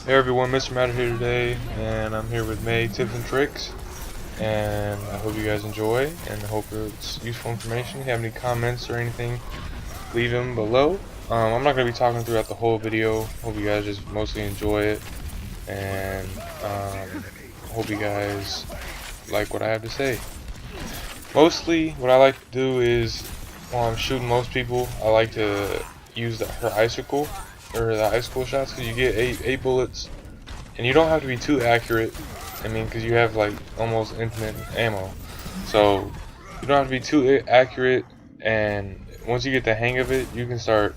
Hey everyone, Mr. Matter here today, and I'm here with May Tips and Tricks, and I hope you guys enjoy, and I hope it's useful information. If you have any comments or anything, leave them below. I'm not going to be talking throughout the whole video. Hope you guys just mostly enjoy it, and hope you guys like what I have to say. Mostly, what I like to do is, while I'm shooting most people, I like to use her icicle, or the icicle shots, because you get eight bullets, and you don't have to be too accurate. I mean, because you have like almost infinite ammo, so you don't have to be too accurate. And once you get the hang of it, you can start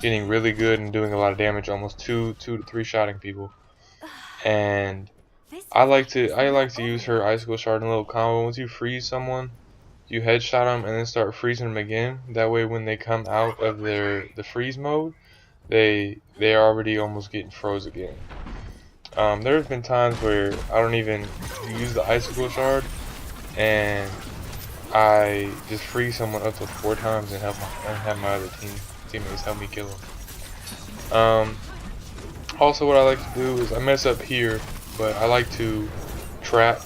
getting really good and doing a lot of damage, almost two to three shotting people. And I like to use her icicle shot in a little combo. Once you freeze someone, you headshot them and then start freezing them again. That way, when they come out of the freeze mode, they're already almost getting froze again. There have been times where I don't even use the icicle shard, and I just freeze someone up to 4 times and have my other teammates help me kill them. Also, what I like to do is I mess up here, but I like to trap,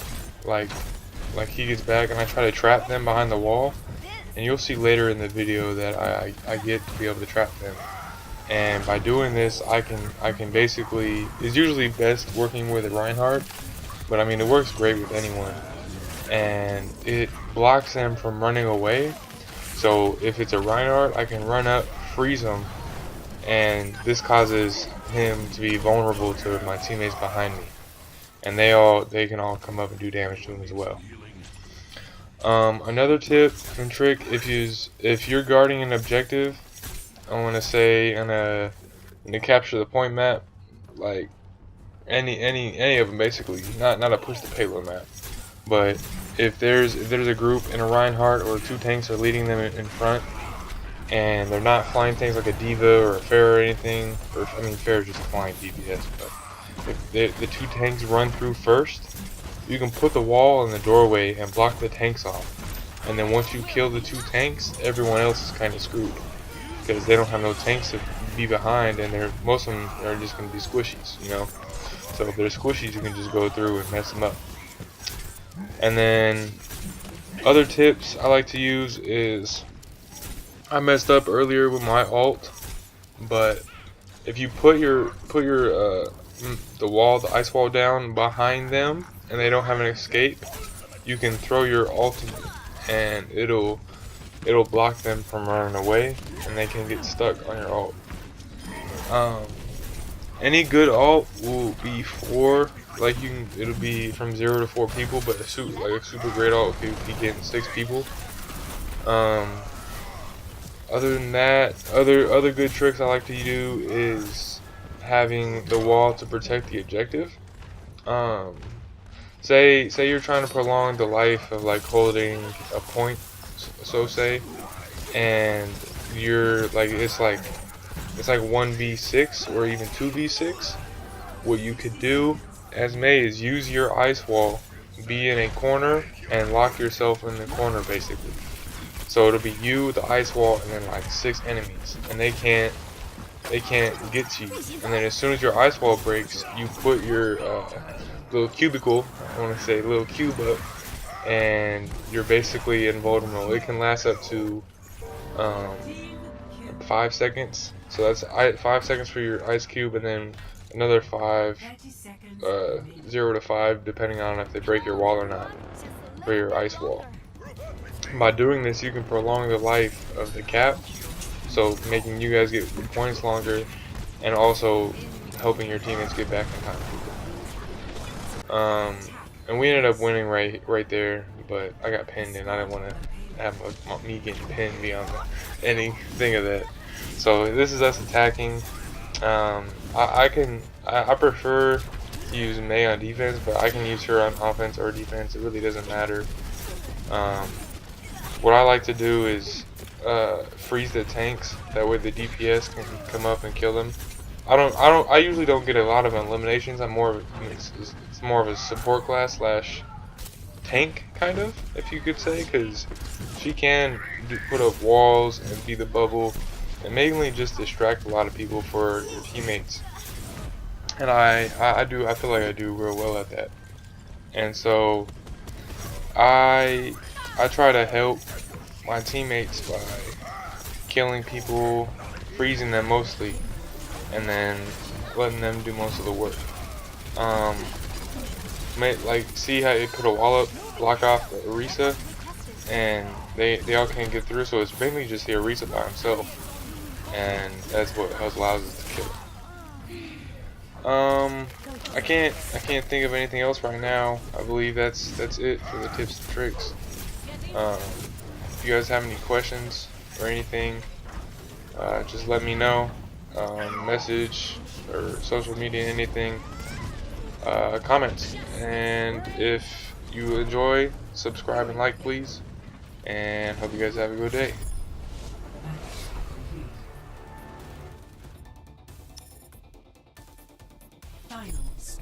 like he gets back, and I try to trap them behind the wall. And you'll see later in the video that I get to be able to trap them. And by doing this, I can basically, it's usually best working with a Reinhardt, but I mean it works great with anyone, and it blocks them from running away. So if it's a Reinhardt, I can run up, freeze him, and this causes him to be vulnerable to my teammates behind me, and they can all come up and do damage to him as well. Another tip and trick, if you're guarding an objective, I want to say in a capture the point map, like any of them basically, not a push the payload map, but if there's a group in a Reinhardt or 2 tanks are leading them in front, and they're not flying tanks like a Diva or a Pharah or anything, or I mean Pharah's just a flying DPS, but if the 2 tanks run through first, you can put the wall in the doorway and block the tanks off, and then once you kill the 2 tanks, everyone else is kind of screwed, because they don't have no tanks to be behind, and most of them are just going to be squishies, you know. So if they're squishies, you can just go through and mess them up. And then other tips I like to use is, I messed up earlier with my ult, but if you put the ice wall down behind them and they don't have an escape, you can throw your ultimate and it'll block them from running away, and they can get stuck on your ult. Any good ult will be 4, like it'll be from 0 to 4 people, but a super great ult could be getting 6 people. Other than that, other good tricks I like to do is having the wall to protect the objective. Say you're trying to prolong the life of like holding a point, so say, and you're like it's like 1v6 or even 2v6. What you could do as May is use your ice wall, be in a corner, and lock yourself in the corner basically. So it'll be you, the ice wall, and then like 6 enemies, and they can't get to you. And then as soon as your ice wall breaks, you put your little cubicle, I want to say little cube up, and you're basically invulnerable. It can last up to 5 seconds. So that's 5 seconds for your ice cube, and then another 5, 0 to 5, depending on if they break your wall or not, for your ice wall. By doing this, you can prolong the life of the cap, so making you guys get points longer, and also helping your teammates get back in time. And we ended up winning right there, but I got pinned, and I didn't want to have me getting pinned beyond anything of that. So this is us attacking. I prefer to use May on defense, but I can use her on offense or defense. It really doesn't matter. What I like to do is freeze the tanks. That way the DPS can come up and kill them. I usually don't get a lot of eliminations. It's more of a support class slash tank kind of, if you could say, because she can put up walls and be the bubble and mainly just distract a lot of people for your teammates. and I feel like I do real well at that. And so I try to help my teammates by killing people, freezing them mostly, and then letting them do most of the work. Like see how it put a wall up, block off the Orisa, and they all can't get through. So it's mainly just the Orisa by himself, and that's what allows us to kill him. I can't think of anything else right now. I believe that's it for the tips and tricks. If you guys have any questions or anything, just let me know. Message or social media, anything. Comments. And if you enjoy, subscribe and like, please. And hope you guys have a good day. Finals.